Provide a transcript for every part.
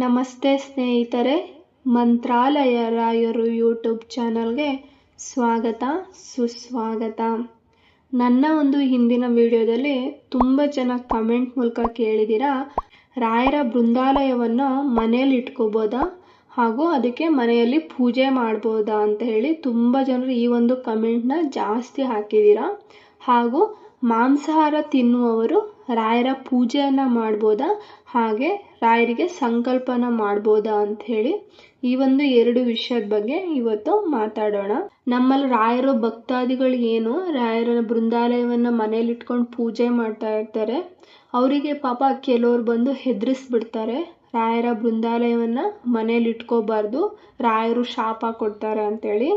ನಮಸ್ತೆ ಸ್ನೇಹಿತರೆ, ಮಂತ್ರಾಲಯ ರಾಯರು ಯೂಟ್ಯೂಬ್ ಚಾನಲ್ಗೆ ಸ್ವಾಗತ ಸುಸ್ವಾಗತ. ನನ್ನ ಒಂದು ಹಿಂದಿನ ವಿಡಿಯೋದಲ್ಲಿ ತುಂಬ ಜನ ಕಮೆಂಟ್ ಮೂಲಕ ಕೇಳಿದ್ದೀರಾ, ರಾಯರ ಬೃಂದಾಲಯವನ್ನು ಮನೆಯಲ್ಲಿ ಇಟ್ಕೋಬೋದಾ ಹಾಗೂ ಅದಕ್ಕೆ ಮನೆಯಲ್ಲಿ ಪೂಜೆ ಮಾಡ್ಬೋದಾ ಅಂತ ಹೇಳಿ ತುಂಬ ಜನರು ಈ ಒಂದು ಕಮೆಂಟ್ನ ಜಾಸ್ತಿ ಹಾಕಿದ್ದೀರಾ. ಹಾಗೂ ಮಾಂಸಾಹಾರ ತಿನ್ನುವವರು ರಾಯರ ಪೂಜೆಯನ್ನು ಮಾಡ್ಬೋದಾ, ಹಾಗೆ ರಾಯರಿಗೆ ಸಂಕಲ್ಪನ ಮಾಡ್ಬೋದಾ ಅಂತ ಹೇಳಿ ಈ ಒಂದು ಎರಡು ವಿಷಯದ ಬಗ್ಗೆ ಇವತ್ತು ಮಾತಾಡೋಣ. ನಮ್ಮಲ್ಲಿ ರಾಯರ ಭಕ್ತಾದಿಗಳು ಏನು ರಾಯರ ಬೃಂದಾಲಯವನ್ನು ಮನೇಲಿ ಇಟ್ಕೊಂಡು ಪೂಜೆ ಮಾಡ್ತಾ ಇರ್ತಾರೆ, ಅವರಿಗೆ ಪಾಪ ಕೆಲವರು ಬಂದು ಹೆದರಿಸ್ಬಿಡ್ತಾರೆ, ರಾಯರ ಬೃಂದಾಲಯವನ್ನು ಮನೇಲಿ ಇಟ್ಕೋಬಾರ್ದು, ರಾಯರು ಶಾಪ ಕೊಡ್ತಾರೆ ಅಂತೇಳಿ.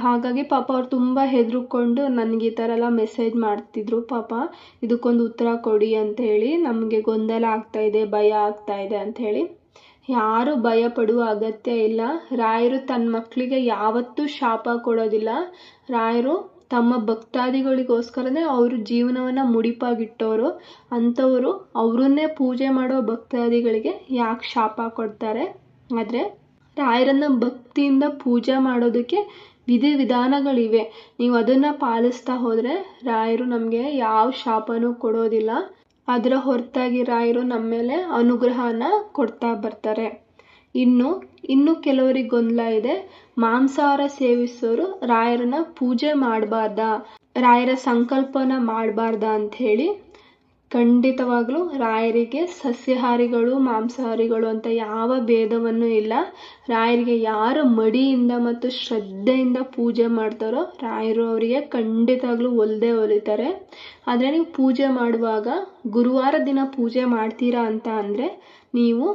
ಹಾಗಾಗಿ ಪಾಪ ಅವ್ರು ತುಂಬ ಹೆದರ್ಕೊಂಡು ನನಗೆ ಈ ಥರ ಎಲ್ಲ ಮೆಸೇಜ್ ಮಾಡ್ತಿದ್ರು. ಪಾಪ ಇದಕ್ಕೊಂದು ಉತ್ತರ ಕೊಡಿ ಅಂತ ಹೇಳಿ, ನಮಗೆ ಗೊಂದಲ ಆಗ್ತಾ ಇದೆ, ಭಯ ಆಗ್ತಾ ಇದೆ ಅಂತ ಹೇಳಿ. ಯಾರು ಭಯ ಪಡುವ ಅಗತ್ಯ ಇಲ್ಲ. ರಾಯರು ತನ್ನ ಮಕ್ಕಳಿಗೆ ಯಾವತ್ತೂ ಶಾಪ ಕೊಡೋದಿಲ್ಲ. ರಾಯರು ತಮ್ಮ ಭಕ್ತಾದಿಗಳಿಗೋಸ್ಕರನೇ ಅವರು ಜೀವನವನ್ನು ಮುಡಿಪಾಗಿಟ್ಟವರು. ಅಂಥವರು ಅವರನ್ನೇ ಪೂಜೆ ಮಾಡೋ ಭಕ್ತಾದಿಗಳಿಗೆ ಯಾಕೆ ಶಾಪ ಕೊಡ್ತಾರೆ? ಆದರೆ ರಾಯರನ್ನು ಭಕ್ತಿಯಿಂದ ಪೂಜೆ ಮಾಡೋದಕ್ಕೆ ವಿಧಿವಿಧಾನಗಳಿವೆ. ನೀವು ಅದನ್ನು ಪಾಲಿಸ್ತಾ ಹೋದರೆ ರಾಯರು ನಮಗೆ ಯಾವ ಶಾಪನೂ ಕೊಡೋದಿಲ್ಲ. ಅದರ ಹೊರತಾಗಿ ರಾಯರು ನಮ್ಮ ಮೇಲೆ ಅನುಗ್ರಹನ ಕೊಡ್ತಾ ಬರ್ತಾರೆ. ಇನ್ನು ಕೆಲವರಿಗೆ ಗೊಂದಲ ಇದೆ, ಮಾಂಸಾಹಾರ ಸೇವಿಸೋರು ರಾಯರನ್ನ ಪೂಜೆ ಮಾಡಬಾರ್ದಾ, ರಾಯರ ಸಂಕಲ್ಪನ ಮಾಡಬಾರ್ದಾ ಅಂಥೇಳಿ. ಖಂಡಿತವಾಗ್ಲೂ ರಾಯರಿಗೆ ಸಸ್ಯಾಹಾರಿಗಳು ಮಾಂಸಾಹಾರಿಗಳು ಅಂತ ಯಾವ ಭೇದವನ್ನು ಇಲ್ಲ. ರಾಯರಿಗೆ ಯಾರು ಮಡಿಯಿಂದ ಮತ್ತು ಶ್ರದ್ಧೆಯಿಂದ ಪೂಜೆ ಮಾಡ್ತಾರೋ ರಾಯರು ಅವರಿಗೆ ಖಂಡಿತವಾಗ್ಲೂ ಒಲಿತಾರೆ. ಆದರೆ ನೀವು ಪೂಜೆ ಮಾಡುವಾಗ ಗುರುವಾರ ದಿನ ಪೂಜೆ ಮಾಡ್ತೀರಾ ಅಂತ ಅಂದರೆ ನೀವು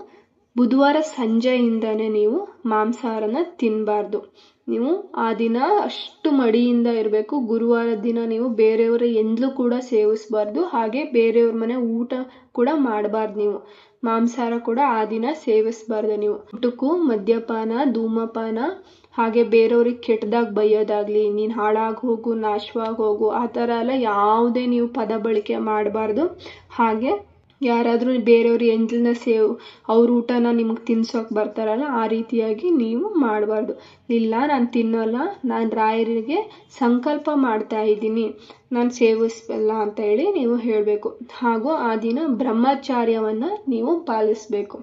ಬುಧವಾರ ಸಂಜೆಯಿಂದನೇ ನೀವು ಮಾಂಸಾಹಾರನ ತಿನ್ನಬಾರ್ದು. ನೀವು ಆ ದಿನ ಅಷ್ಟು ಮಡಿಯಿಂದ ಇರಬೇಕು. ಗುರುವಾರ ದಿನ ನೀವು ಬೇರೆಯವರ ಎಂದಲೂ ಕೂಡ ಸೇವಿಸಬಾರ್ದು, ಹಾಗೆ ಬೇರೆಯವ್ರ ಮನೆ ಊಟ ಕೂಡ ಮಾಡಬಾರ್ದು. ನೀವು ಮಾಂಸಾಹಾರ ಕೂಡ ಆ ದಿನ ಸೇವಿಸಬಾರ್ದು. ನೀವು ಊಟಕ್ಕೂ ಮದ್ಯಪಾನ, ಧೂಮಪಾನ, ಹಾಗೆ ಬೇರೆಯವ್ರಿಗೆ ಕೆಟ್ಟದಾಗ ಬೈಯೋದಾಗ್ಲಿ, ನೀನು ಹಾಳಾಗಿ ಹೋಗು, ನಾಶವಾಗಿ ಹೋಗು, ಆ ಥರ ಎಲ್ಲ ಯಾವುದೇ ನೀವು ಪದ ಬಳಕೆ ಮಾಡಬಾರ್ದು. ಹಾಗೆ ಯಾರಾದರೂ ಬೇರೆಯವ್ರ ಎಂಜಲನ್ನ ಅವ್ರ ಊಟನ ನಿಮ್ಗೆ ತಿನ್ಸೋಕೆ ಬರ್ತಾರಲ್ಲ, ಆ ರೀತಿಯಾಗಿ ನೀವು ಮಾಡಬಾರ್ದು. ಇಲ್ಲ, ನಾನು ತಿನ್ನೋಲ್ಲ, ನಾನು ರಾಯರಿಗೆ ಸಂಕಲ್ಪ ಮಾಡ್ತಾ ಇದ್ದೀನಿ, ನಾನು ಸೇವಿಸಲ್ಲ ಅಂತ ಹೇಳಿ ನೀವು ಹೇಳಬೇಕು. ಹಾಗೂ ಆ ದಿನ ಬ್ರಹ್ಮಚಾರ್ಯವನ್ನು ನೀವು ಪಾಲಿಸಬೇಕು.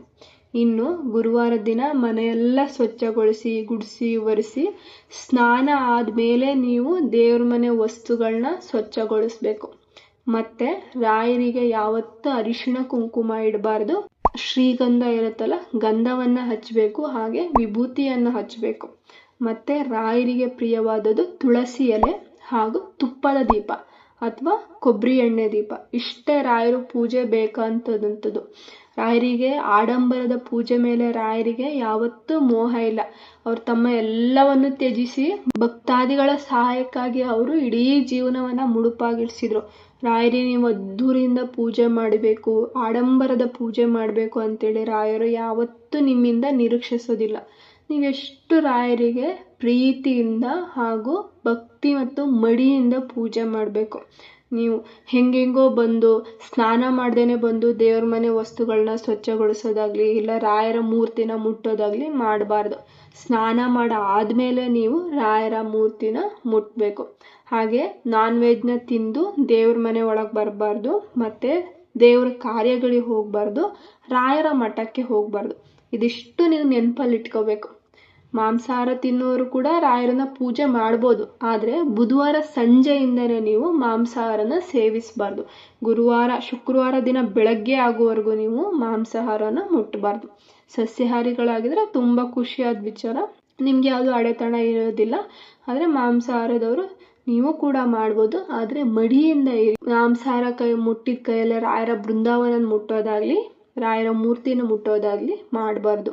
ಇನ್ನು ಗುರುವಾರ ದಿನ ಮನೆಯೆಲ್ಲ ಸ್ವಚ್ಛಗೊಳಿಸಿ, ಗುಡಿಸಿ, ಒರೆಸಿ, ಸ್ನಾನ ಆದಮೇಲೆ ನೀವು ದೇವ್ರ ಮನೆ ವಸ್ತುಗಳನ್ನ ಸ್ವಚ್ಛಗೊಳಿಸ್ಬೇಕು. ಮತ್ತೆ ರಾಯರಿಗೆ ಯಾವತ್ತೂ ಅರಿಶಿಣ ಕುಂಕುಮ ಇಡಬಾರ್ದು. ಶ್ರೀಗಂಧ ಇರುತ್ತಲ್ಲ, ಗಂಧವನ್ನು ಹಚ್ಚಬೇಕು, ಹಾಗೆ ವಿಭೂತಿಯನ್ನು ಹಚ್ಚಬೇಕು. ಮತ್ತೆ ರಾಯರಿಗೆ ಪ್ರಿಯವಾದದ್ದು ತುಳಸಿ ಎಲೆ ಹಾಗೂ ತುಪ್ಪದ ದೀಪ ಅಥವಾ ಕೊಬ್ಬರಿ ಎಣ್ಣೆ ದೀಪ. ಇಷ್ಟೇ ರಾಯರು ಪೂಜೆ ಬೇಕಂತದಂಥದ್ದು. ರಾಯರಿಗೆ ಆಡಂಬರದ ಪೂಜೆ ಮೇಲೆ ರಾಯರಿಗೆ ಯಾವತ್ತೂ ಮೋಹ ಇಲ್ಲ. ಅವ್ರು ತಮ್ಮ ಎಲ್ಲವನ್ನು ತ್ಯಜಿಸಿ ಭಕ್ತಾದಿಗಳ ಸಹಾಯಕ್ಕಾಗಿ ಅವರು ಇಡೀ ಜೀವನವನ್ನು ಮುಡುಪಾಗಿಡಿಸಿದ್ರು. ರಾಯರಿಗೆ ನೀವು ಅದ್ದೂರಿಯಿಂದ ಪೂಜೆ ಮಾಡಬೇಕು, ಆಡಂಬರದ ಪೂಜೆ ಮಾಡಬೇಕು ಅಂತೇಳಿ ರಾಯರು ಯಾವತ್ತೂ ನಿಮ್ಮಿಂದ ನಿರೀಕ್ಷಿಸೋದಿಲ್ಲ. ನೀವೆಷ್ಟು ರಾಯರಿಗೆ ಪ್ರೀತಿಯಿಂದ ಹಾಗೂ ಭಕ್ತಿ ಮತ್ತು ಮಡಿಯಿಂದ ಪೂಜೆ ಮಾಡಬೇಕು. ನೀವು ಹೆಂಗೆಂಗೋ ಬಂದು ಸ್ನಾನ ಮಾಡ್ದೇನೆ ಬಂದು ದೇವ್ರ ಮನೆ ವಸ್ತುಗಳನ್ನ ಸ್ವಚ್ಛಗೊಳಿಸೋದಾಗ್ಲಿ, ಇಲ್ಲ ರಾಯರ ಮೂರ್ತಿನ ಮುಟ್ಟೋದಾಗ್ಲಿ ಮಾಡಬಾರ್ದು. ಸ್ನಾನ ಆದಮೇಲೆ ನೀವು ರಾಯರ ಮೂರ್ತಿನ ಮುಟ್ಟಬೇಕು. ಹಾಗೆ ನಾನ್ ವೆಜ್ನ ತಿಂದು ದೇವ್ರ ಮನೆ ಒಳಗೆ ಬರಬಾರ್ದು, ಮತ್ತು ದೇವ್ರ ಕಾರ್ಯಗಳಿಗೆ ಹೋಗಬಾರ್ದು, ರಾಯರ ಮಠಕ್ಕೆ ಹೋಗಬಾರ್ದು. ಇದಿಷ್ಟು ನೀವು ನೆನಪಲ್ಲಿ ಇಟ್ಕೋಬೇಕು. ಮಾಂಸಾಹಾರ ತಿನ್ನೋರು ಕೂಡ ರಾಯರನ್ನ ಪೂಜೆ ಮಾಡ್ಬೋದು, ಆದರೆ ಬುಧವಾರ ಸಂಜೆಯಿಂದನೇ ನೀವು ಮಾಂಸಾಹಾರನ ಸೇವಿಸಬಾರ್ದು. ಶುಕ್ರವಾರ ದಿನ ಬೆಳಗ್ಗೆ ಆಗುವವರೆಗೂ ನೀವು ಮಾಂಸಾಹಾರನ ಮುಟ್ಟಬಾರ್ದು. ಸಸ್ಯಾಹಾರಿಗಳಾಗಿದ್ರೆ ತುಂಬ ಖುಷಿಯಾದ ವಿಚಾರ, ನಿಮ್ಗೆ ಯಾವುದು ಅಡೆತಡ ಇರೋದಿಲ್ಲ. ಆದರೆ ಮಾಂಸಾಹಾರದವರು ನೀವು ಕೂಡ ಮಾಡ್ಬೋದು, ಆದರೆ ಮಡಿಯಿಂದ ಇರಿ. ಮಾಂಸಾಹಾರ ಮುಟ್ಟಿದ ಕೈಯಲ್ಲೇ ರಾಯರ ಬೃಂದಾವನ ಮುಟ್ಟೋದಾಗ್ಲಿ, ರಾಯರ ಮೂರ್ತಿನ ಮುಟ್ಟೋದಾಗ್ಲಿ ಮಾಡಬಾರ್ದು.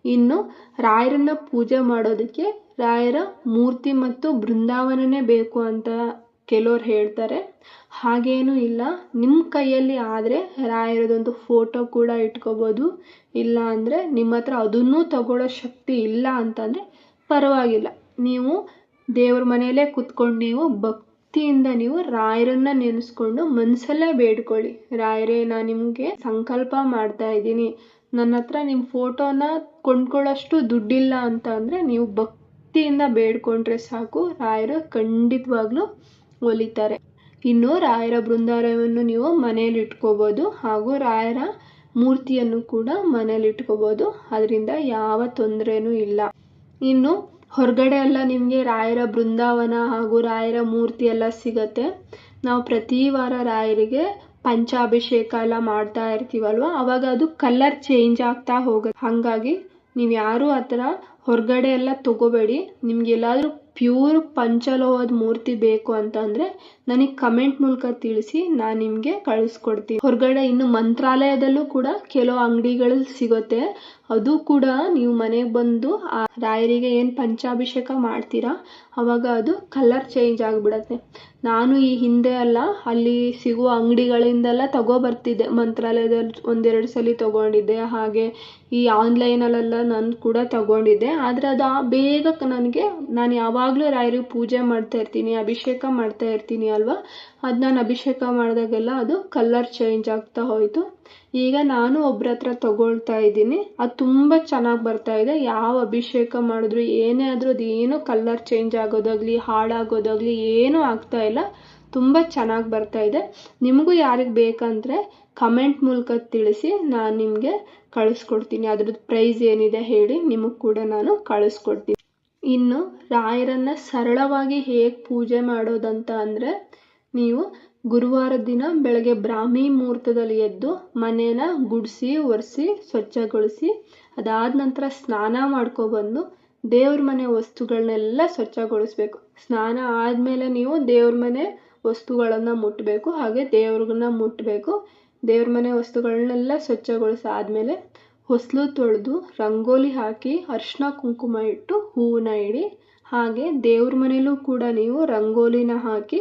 ಇನ್ನು ರಾಯರನ್ನ ಪೂಜೆ ಮಾಡೋದಕ್ಕೆ ರಾಯರ ಮೂರ್ತಿ ಮತ್ತು ಬೃಂದಾವನನೇ ಬೇಕು ಅಂತ ಕೆಲವ್ರು ಹೇಳ್ತಾರೆ. ಹಾಗೇನೂ ಇಲ್ಲ. ನಿಮ್ಮ ಕೈಯಲ್ಲಿ ಆದರೆ ರಾಯರದೊಂದು ಫೋಟೋ ಕೂಡ ಇಟ್ಕೋಬೋದು. ಇಲ್ಲ ಅಂದರೆ ನಿಮ್ಮ ಹತ್ರ ಅದನ್ನೂ ತಗೊಳ್ಳೋ ಶಕ್ತಿ ಇಲ್ಲ ಅಂತಂದರೆ ಪರವಾಗಿಲ್ಲ, ನೀವು ದೇವ್ರ ಮನೆಯಲ್ಲೇ ಕುತ್ಕೊಂಡು ನೀವು ಭಕ್ತಿಯಿಂದ ನೀವು ರಾಯರನ್ನ ನೆನೆಸ್ಕೊಂಡು ಮನಸ್ಸಲ್ಲೇ ಬೇಡ್ಕೊಳ್ಳಿ. ರಾಯರೇ, ನಾನು ನಿಮಗೆ ಸಂಕಲ್ಪ ಮಾಡ್ತಾ ಇದ್ದೀನಿ, ನನ್ನ ಹತ್ರ ನಿಮ್ಮ ಫೋಟೋನ ಕೊಂಡ್ಕೊಳ್ಳೋಷ್ಟು ದುಡ್ಡಿಲ್ಲ ಅಂತ ಅಂದರೆ ನೀವು ಭಕ್ತಿಯಿಂದ ಬೇಡ್ಕೊಂಡ್ರೆ ಸಾಕು, ರಾಯರು ಖಂಡಿತವಾಗ್ಲೂ ಒಲಿತಾರೆ. ಇನ್ನು ರಾಯರ ಬೃಂದಾವನವನ್ನು ನೀವು ಮನೇಲಿ ಇಟ್ಕೋಬೋದು ಹಾಗೂ ರಾಯರ ಮೂರ್ತಿಯನ್ನು ಕೂಡ ಮನೇಲಿ ಇಟ್ಕೋಬೋದು. ಅದರಿಂದ ಯಾವ ತೊಂದರೆನೂ ಇಲ್ಲ. ಇನ್ನು ಹೊರಗಡೆ ಎಲ್ಲ ನಿಮಗೆ ರಾಯರ ಬೃಂದಾವನ ಹಾಗೂ ರಾಯರ ಮೂರ್ತಿ ಎಲ್ಲ ಸಿಗತ್ತೆ. ನಾವು ಪ್ರತಿ ವಾರ ರಾಯರಿಗೆ ಪಂಚಾಭಿಷೇಕ ಎಲ್ಲ ಮಾಡ್ತಾ ಇರ್ತೀವಲ್ವ, ಅವಾಗ ಅದು ಕಲರ್ ಚೇಂಜ್ ಆಗ್ತಾ ಹೋಗುತ್ತೆ. ಹಾಗಾಗಿ ನೀವು ಯಾರು ಆ ಥರ ಹೊರಗಡೆ ಎಲ್ಲ ತಗೋಬೇಡಿ. ನಿಮ್ಗೆ ಎಲ್ಲಾದರೂ ಪ್ಯೂರ್ ಪಂಚಲೋಹದ ಮೂರ್ತಿ ಬೇಕು ಅಂತಂದರೆ ನನಗೆ ಕಮೆಂಟ್ ಮೂಲಕ ತಿಳಿಸಿ, ನಾನು ನಿಮಗೆ ಕಳಿಸ್ಕೊಡ್ತೀನಿ. ಹೊರಗಡೆ ಇನ್ನು ಮಂತ್ರಾಲಯದಲ್ಲೂ ಕೂಡ ಕೆಲವು ಅಂಗಡಿಗಳಲ್ಲಿ ಸಿಗುತ್ತೆ. ಅದು ಕೂಡ ನೀವು ಮನೆಗೆ ಬಂದು ಆ ರಾಯರಿಗೆ ಏನು ಪಂಚಾಭಿಷೇಕ ಮಾಡ್ತೀರಾ ಅವಾಗ ಅದು ಕಲರ್ ಚೇಂಜ್ ಆಗಿಬಿಡತ್ತೆ. ನಾನು ಈ ಹಿಂದೆ ಎಲ್ಲ ಅಲ್ಲಿ ಸಿಗುವ ಅಂಗಡಿಗಳಿಂದೆಲ್ಲ ತಗೋಬರ್ತಿದ್ದೆ. ಮಂತ್ರಾಲಯದಲ್ಲಿ ಒಂದೆರಡು ಸಲ ತಗೊಂಡಿದ್ದೆ, ಹಾಗೆ ಈ ಆನ್ಲೈನಲ್ಲೆಲ್ಲ ನಾನು ಕೂಡ ತಗೊಂಡಿದ್ದೆ. ಆದರೆ ಅದು ಬೇಗ ನಾನು ಯಾವಾಗಲೂ ರಾಯರಿಗೆ ಪೂಜೆ ಮಾಡ್ತಾ ಇರ್ತೀನಿ, ಅಭಿಷೇಕ ಮಾಡ್ತಾ ಇರ್ತೀನಿ ಅಲ್ವಾ, ಅದು ನಾನು ಅಭಿಷೇಕ ಮಾಡಿದಾಗೆಲ್ಲ ಅದು ಕಲರ್ ಚೇಂಜ್ ಆಗ್ತಾ ಹೋಯಿತು. ಈಗ ನಾನು ಒಬ್ರ ಹತ್ರ ತಗೊಳ್ತಾ ಇದ್ದೀನಿ, ಅದು ತುಂಬ ಚೆನ್ನಾಗಿ ಬರ್ತಾ ಇದೆ. ಯಾವ ಅಭಿಷೇಕ ಮಾಡಿದ್ರು ಏನೇ ಆದರೂ ಅದು ಏನೂ ಕಲರ್ ಚೇಂಜ್ ಆಗೋದಾಗಲಿ ಹಾಳಾಗೋದಾಗಲಿ ಏನೂ ಆಗ್ತಾ ಇಲ್ಲ. ತುಂಬ ಚೆನ್ನಾಗಿ ಬರ್ತಾ ಇದೆ. ನಿಮಗೂ ಯಾರಿಗೆ ಬೇಕಂದರೆ ಕಮೆಂಟ್ ಮೂಲಕ ತಿಳಿಸಿ, ನಾನು ನಿಮಗೆ ಕಳಿಸ್ಕೊಡ್ತೀನಿ. ಅದ್ರದ್ದು ಪ್ರೈಸ್ ಏನಿದೆ ಹೇಳಿ, ನಿಮಗೆ ಕೂಡ ನಾನು ಕಳಿಸ್ಕೊಡ್ತೀನಿ. ಇನ್ನು ರಾಯರನ್ನು ಸರಳವಾಗಿ ಹೇಗೆ ಪೂಜೆ ಮಾಡೋದಂತ ಅಂದರೆ, ನೀವು ಗುರುವಾರದ ದಿನ ಬೆಳಗ್ಗೆ ಬ್ರಾಹ್ಮಿ ಮುಹೂರ್ತದಲ್ಲಿ ಎದ್ದು ಮನೇನ ಗುಡಿಸಿ ಒರೆಸಿ ಸ್ವಚ್ಛಗೊಳಿಸಿ, ಅದಾದ ನಂತರ ಸ್ನಾನ ಮಾಡ್ಕೊಬಂದು ದೇವ್ರ ಮನೆ ವಸ್ತುಗಳನ್ನೆಲ್ಲ ಸ್ವಚ್ಛಗೊಳಿಸ್ಬೇಕು. ಸ್ನಾನ ಆದಮೇಲೆ ನೀವು ದೇವ್ರ ಮನೆ ವಸ್ತುಗಳನ್ನು ಮುಟ್ಟಬೇಕು, ಹಾಗೆ ದೇವ್ರನ್ನ ಮುಟ್ಟಬೇಕು. ದೇವ್ರ ಮನೆ ವಸ್ತುಗಳನ್ನೆಲ್ಲ ಸ್ವಚ್ಛಗೊಳಿಸಾದ್ಮೇಲೆ ಹೊಸಲು ತೊಳೆದು ರಂಗೋಲಿ ಹಾಕಿ ಅರಿಶಿನ ಕುಂಕುಮ ಇಟ್ಟು ಹೂವನ್ನ ಇಡಿ. ಹಾಗೆ ದೇವ್ರ ಮನೇಲೂ ಕೂಡ ನೀವು ರಂಗೋಲಿನ ಹಾಕಿ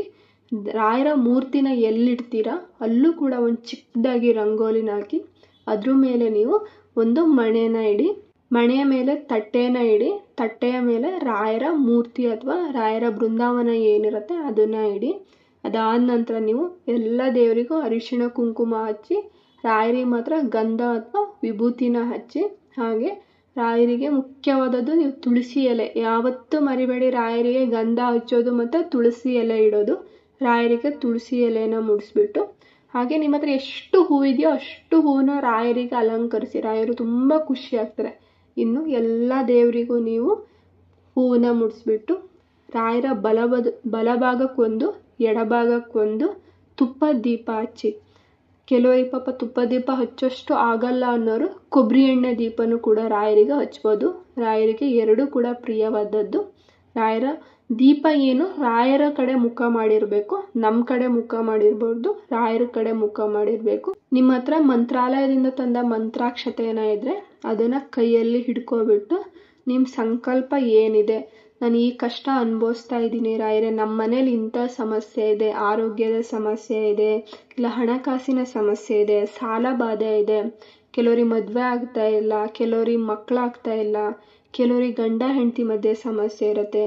ರಾಯರ ಮೂರ್ತಿನ ಎಲ್ಲಿಡ್ತೀರಾ ಅಲ್ಲೂ ಕೂಡ ಒಂದು ಚಿಕ್ಕದಾಗಿ ರಂಗೋಲಿನ ಹಾಕಿ ಅದ್ರ ಮೇಲೆ ನೀವು ಒಂದು ಮಣೆನ ಇಡಿ. ಮಣೆಯ ಮೇಲೆ ತಟ್ಟೆನ ಇಡಿ. ತಟ್ಟೆಯ ಮೇಲೆ ರಾಯರ ಮೂರ್ತಿ ಅಥವಾ ರಾಯರ ಬೃಂದಾವನ ಏನಿರುತ್ತೆ ಅದನ್ನು ಇಡಿ. ಅದಾದ ನಂತರ ನೀವು ಎಲ್ಲ ದೇವರಿಗೂ ಅರಿಶಿಣ ಕುಂಕುಮ ಹಚ್ಚಿ, ರಾಯರಿಗೆ ಮಾತ್ರ ಗಂಧ ಅಥವಾ ವಿಭೂತಿನ ಹಚ್ಚಿ, ಹಾಗೆ ರಾಯರಿಗೆ ಮುಖ್ಯವಾದದ್ದು ನೀವು ತುಳಸಿ ಎಲೆ ಯಾವತ್ತೂ ಮರಿಬೇಡಿ. ರಾಯರಿಗೆ ಗಂಧ ಹಚ್ಚೋದು ಮತ್ತು ತುಳಸಿ ಎಲೆ ಇಡೋದು. ರಾಯರಿಗೆ ತುಳಸಿ ಎಲೆನ ಮುಡಿಸ್ಬಿಟ್ಟು, ಹಾಗೆ ನಿಮ್ಮ ಹತ್ರ ಎಷ್ಟು ಹೂವಿದೆಯೋ ಅಷ್ಟು ಹೂವನ್ನ ರಾಯರಿಗೆ ಅಲಂಕರಿಸಿ. ರಾಯರು ತುಂಬ ಖುಷಿ ಆಗ್ತಾರೆ. ಇನ್ನು ಎಲ್ಲ ದೇವರಿಗೂ ನೀವು ಹೂವನ್ನ ಮುಡಿಸ್ಬಿಟ್ಟು ರಾಯರ ಬಲಭಾಗಕ್ಕೊಂದು ಎಡಭಾಗಕ್ಕೊಂದು ತುಪ್ಪದ ದೀಪ ಹಚ್ಚಿ. ಕೆಲವರಿಗೆ ಪಾಪ ತುಪ್ಪದ ದೀಪ ಹಚ್ಚೋಷ್ಟು ಆಗಲ್ಲ ಅನ್ನೋರು ಕೊಬ್ಬರಿ ಎಣ್ಣೆ ದೀಪನೂ ಕೂಡ ರಾಯರಿಗೆ ಹಚ್ಬೋದು. ರಾಯರಿಗೆ ಎರಡೂ ಕೂಡ ಪ್ರಿಯವಾದದ್ದು. ರಾಯರ ದೀಪ ಏನು ರಾಯರ ಕಡೆ ಮುಖ ಮಾಡಿರಬೇಕು, ನಮ್ಮ ಕಡೆ ಮುಖ ಮಾಡಿರ್ಬಾರ್ದು, ರಾಯರ ಕಡೆ ಮುಖ ಮಾಡಿರಬೇಕು. ನಿಮ್ಮ ಹತ್ರ ಮಂತ್ರಾಲಯದಿಂದ ತಂದ ಮಂತ್ರಾಕ್ಷತೆನ ಇದ್ದರೆ ಅದನ್ನು ಕೈಯಲ್ಲಿ ಹಿಡ್ಕೊಬಿಟ್ಟು ನಿಮ್ಮ ಸಂಕಲ್ಪ ಏನಿದೆ, ನಾನು ಈ ಕಷ್ಟ ಅನುಭವಿಸ್ತಾ ಇದ್ದೀನಿ ರಾಯರೇ, ನಮ್ಮ ಮನೇಲಿ ಇಂಥ ಸಮಸ್ಯೆ ಇದೆ, ಆರೋಗ್ಯದ ಸಮಸ್ಯೆ ಇದೆ, ಇಲ್ಲ ಹಣಕಾಸಿನ ಸಮಸ್ಯೆ ಇದೆ, ಸಾಲ ಬಾಧೆ ಇದೆ, ಕೆಲವ್ರಿಗೆ ಮದುವೆ ಆಗ್ತಾ ಇಲ್ಲ, ಕೆಲವ್ರಿಗೆ ಮಕ್ಕಳಾಗ್ತಾ ಇಲ್ಲ, ಕೆಲವ್ರಿಗೆ ಗಂಡ ಹೆಂಡತಿ ಮಧ್ಯೆ ಸಮಸ್ಯೆ ಇರುತ್ತೆ,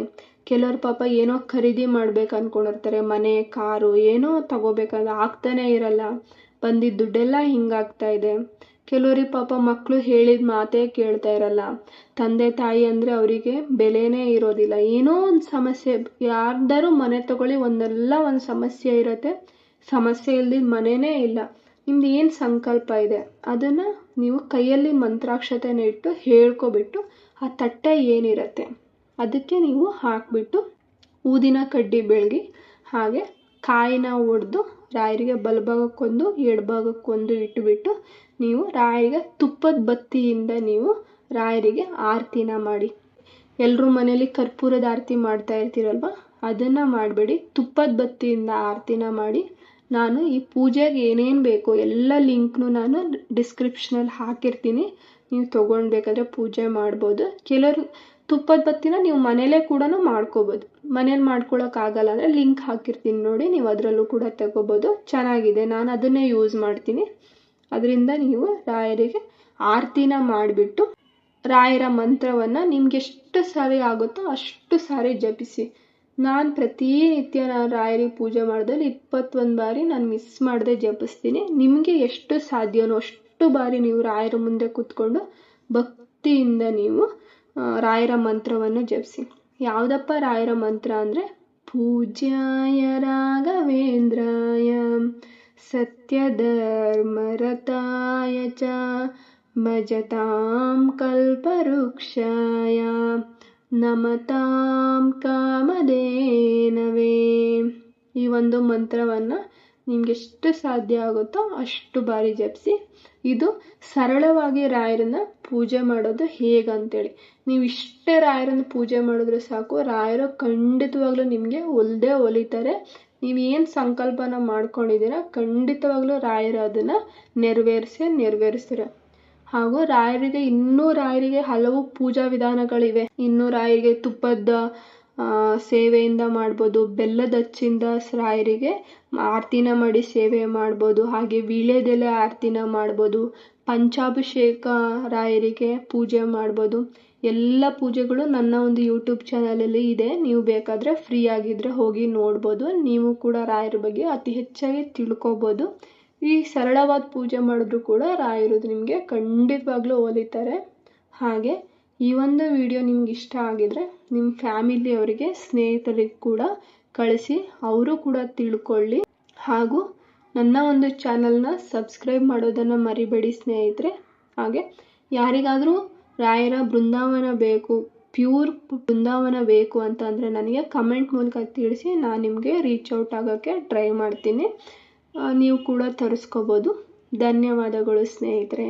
ಕೆಲವ್ರು ಪಾಪ ಏನೋ ಖರೀದಿ ಮಾಡ್ಬೇಕು ಅಂದ್ಕೊಂಡಿರ್ತಾರೆ, ಮನೆ ಕಾರು ಏನೋ ತಗೋಬೇಕಂದ್ರೆ ಆಗ್ತಾನೆ ಇರಲ್ಲ, ಬಂದಿದ್ದ ದುಡ್ಡೆಲ್ಲ ಹಿಂಗಾಗ್ತಾ ಇದೆ. ಕೆಲವ್ರಿಗೆ ಪಾಪ ಮಕ್ಕಳು ಹೇಳಿದ ಮಾತೇ ಕೇಳ್ತಾ ಇರಲ್ಲ, ತಂದೆ ತಾಯಿ ಅಂದರೆ ಅವರಿಗೆ ಬೆಲೆನೇ ಇರೋದಿಲ್ಲ, ಏನೋ ಒಂದು ಸಮಸ್ಯೆ. ಯಾರ್ದಾರು ಮನೆ ತಗೊಳ್ಳಿ, ಒಂದಲ್ಲ ಒಂದು ಸಮಸ್ಯೆ ಇರುತ್ತೆ. ಸಮಸ್ಯೆ ಇಲ್ದಿದ್ದ ಮನೆಯೇ ಇಲ್ಲ. ನಿಮ್ದು ಏನು ಸಂಕಲ್ಪ ಇದೆ ಅದನ್ನು ನೀವು ಕೈಯಲ್ಲಿ ಮಂತ್ರಾಕ್ಷತೆನ ಇಟ್ಟು ಹೇಳ್ಕೊಬಿಟ್ಟು ಆ ತಟ್ಟೆ ಏನಿರುತ್ತೆ ಅದಕ್ಕೆ ನೀವು ಹಾಕಿಬಿಟ್ಟು ಊದಿನ ಕಡ್ಡಿ ಬೆಳಗಿ, ಹಾಗೆ ಕಾಯಿನ ಒಡೆದು ರಾಯರಿಗೆ ಬಲಭಾಗಕ್ಕೊಂದು ಎಡಭಾಗಕ್ಕೊಂದು ಇಟ್ಟುಬಿಟ್ಟು ನೀವು ರಾಯರಿಗೆ ತುಪ್ಪದ ಬತ್ತಿಯಿಂದ ನೀವು ರಾಯರಿಗೆ ಆರತಿನ ಮಾಡಿ. ಎಲ್ಲರೂ ಮನೇಲಿ ಕರ್ಪೂರದ ಆರತಿ ಮಾಡ್ತಾ ಇರ್ತೀರಲ್ವ, ಅದನ್ನು ಮಾಡಬೇಡಿ, ತುಪ್ಪದ ಬತ್ತಿಯಿಂದ ಆರತಿನ ಮಾಡಿ. ನಾನು ಈ ಪೂಜೆಗೆ ಏನೇನು ಬೇಕು ಎಲ್ಲ ಲಿಂಕ್ನು ನಾನು ಡಿಸ್ಕ್ರಿಪ್ಷನಲ್ಲಿ ಹಾಕಿರ್ತೀನಿ, ನೀವು ತೊಗೊಳ್ಬೇಕಾದ್ರೆ ಪೂಜೆ ಮಾಡ್ಬೋದು. ಕೆಲವರು ತುಪ್ಪದ ಬತ್ತಿನ ನೀವು ಮನೇಲೇ ಕೂಡ ಮಾಡ್ಕೋಬೋದು. ಮನೇಲಿ ಮಾಡ್ಕೊಳಕ್ಕಾಗಲ್ಲ ಅಂದರೆ ಲಿಂಕ್ ಹಾಕಿರ್ತೀನಿ ನೋಡಿ, ನೀವು ಅದರಲ್ಲೂ ಕೂಡ ತಗೋಬೋದು. ಚೆನ್ನಾಗಿದೆ, ನಾನು ಅದನ್ನೇ ಯೂಸ್ ಮಾಡ್ತೀನಿ. ಅದರಿಂದ ನೀವು ರಾಯರಿಗೆ ಆರತಿನ ಮಾಡಿಬಿಟ್ಟು ರಾಯರ ಮಂತ್ರವನ್ನು ನಿಮ್ಗೆ ಎಷ್ಟು ಸಾರಿ ಆಗುತ್ತೋ ಅಷ್ಟು ಸಾರಿ ಜಪಿಸಿ. ನಾನು ಪ್ರತಿನಿತ್ಯ ರಾಯರಿಗೆ ಪೂಜೆ ಮಾಡಿದಲ್ಲಿ 21 ಬಾರಿ ನಾನು ಮಿಸ್ ಮಾಡದೆ ಜಪಿಸ್ತೀನಿ. ನಿಮಗೆ ಎಷ್ಟು ಸಾಧ್ಯವೋ ಅಷ್ಟು ಅಷ್ಟು ಬಾರಿ ನೀವು ರಾಯರ ಮುಂದೆ ಕೂತ್ಕೊಂಡು ಭಕ್ತಿಯಿಂದ ನೀವು ರಾಯರ ಮಂತ್ರವನ್ನು ಜಪಿಸಿ. ಯಾವುದಪ್ಪ ರಾಯರ ಮಂತ್ರ ಅಂದರೆ ಪೂಜ್ಯಾಯ ರಾಘವೇಂದ್ರಾಯ ಸತ್ಯಧರ್ಮರತಾಯ ಚ ಭಜತಾಂ ಕಲ್ಪವೃಕ್ಷಾಯ ನಮತಾಂ ಕಾಮಧೇನವೇ. ಈ ಒಂದು ಮಂತ್ರವನ್ನು ನಿಮ್ಗೆ ಎಷ್ಟು ಸಾಧ್ಯ ಆಗುತ್ತೋ ಅಷ್ಟು ಬಾರಿ ಜಪಿಸಿ. ಇದು ಸರಳವಾಗಿ ರಾಯರನ್ನ ಪೂಜೆ ಮಾಡೋದು ಹೇಗಂತೇಳಿ, ನೀವು ಇಷ್ಟೇ ರಾಯರನ್ನು ಪೂಜೆ ಮಾಡಿದ್ರೆ ಸಾಕು, ರಾಯರು ಖಂಡಿತವಾಗ್ಲೂ ನಿಮಗೆ ಒಲಿತಾರೆ. ನೀವೇನು ಸಂಕಲ್ಪನ ಮಾಡ್ಕೊಂಡಿದ್ದೀರ ಖಂಡಿತವಾಗ್ಲೂ ರಾಯರು ಅದನ್ನು ನೆರವೇರಿಸ್ತಾರೆ. ಹಾಗೂ ರಾಯರಿಗೆ ಹಲವು ಪೂಜಾ ವಿಧಾನಗಳಿವೆ. ಇನ್ನು ರಾಯರಿಗೆ ತುಪ್ಪದ ಸೇವೆಯಿಂದ ಮಾಡ್ಬೋದು, ಬೆಲ್ಲದ ಅಚ್ಚಿಂದ ರಾಯರಿಗೆ ಆರತಿನ ಮಾಡಿ ಸೇವೆ ಮಾಡ್ಬೋದು, ಹಾಗೆ ವೀಳ್ಯದೆಲೆ ಆರತಿನ ಮಾಡ್ಬೋದು, ಪಂಚಾಭಿಷೇಕ ರಾಯರಿಗೆ ಪೂಜೆ ಮಾಡ್ಬೋದು. ಎಲ್ಲ ಪೂಜೆಗಳು ನನ್ನ ಒಂದು ಯೂಟ್ಯೂಬ್ ಚಾನಲಲ್ಲಿ ಇದೆ, ನೀವು ಬೇಕಾದರೆ ಫ್ರೀ ಆಗಿದ್ದರೆ ಹೋಗಿ ನೋಡ್ಬೋದು. ನೀವು ಕೂಡ ರಾಯರ ಬಗ್ಗೆ ಅತಿ ಹೆಚ್ಚಾಗಿ ತಿಳ್ಕೊಬೋದು. ಈ ಸರಳವಾದ ಪೂಜೆ ಮಾಡಿದ್ರು ಕೂಡ ರಾಯರು ನಿಮಗೆ ಖಂಡಿತವಾಗ್ಲೂ ಒಲಿತಾರೆ. ಹಾಗೆ ಈ ಒಂದು ವಿಡಿಯೋ ನಿಮ್ಗೆ ಇಷ್ಟ ಆಗಿದ್ರೆ ನಿಮ್ಮ ಫ್ಯಾಮಿಲಿಯವರಿಗೆ, ಸ್ನೇಹಿತರಿಗೆ ಕೂಡ ಕಳಿಸಿ, ಅವರು ಕೂಡ ತಿಳ್ಕೊಳ್ಳಿ. ಹಾಗೂ ನನ್ನ ಒಂದು ಚಾನಲ್ನ ಸಬ್ಸ್ಕ್ರೈಬ್ ಮಾಡೋದನ್ನು ಮರಿಬೇಡಿ ಸ್ನೇಹಿತರೆ. ಹಾಗೆ ಯಾರಿಗಾದರೂ ರಾಯರ ಬೃಂದಾವನ ಬೇಕು, ಪ್ಯೂರ್ ಬೃಂದಾವನ ಬೇಕು ಅಂತಂದರೆ ನನಗೆ ಕಮೆಂಟ್ ಮೂಲಕ ತಿಳಿಸಿ, ನಾನು ನಿಮಗೆ ರೀಚ್ ಔಟ್ ಆಗೋಕ್ಕೆ ಟ್ರೈ ಮಾಡ್ತೀನಿ. ನೀವು ಕೂಡ ತರಿಸ್ಕೋಬೋದು. ಧನ್ಯವಾದಗಳು ಸ್ನೇಹಿತರೆ.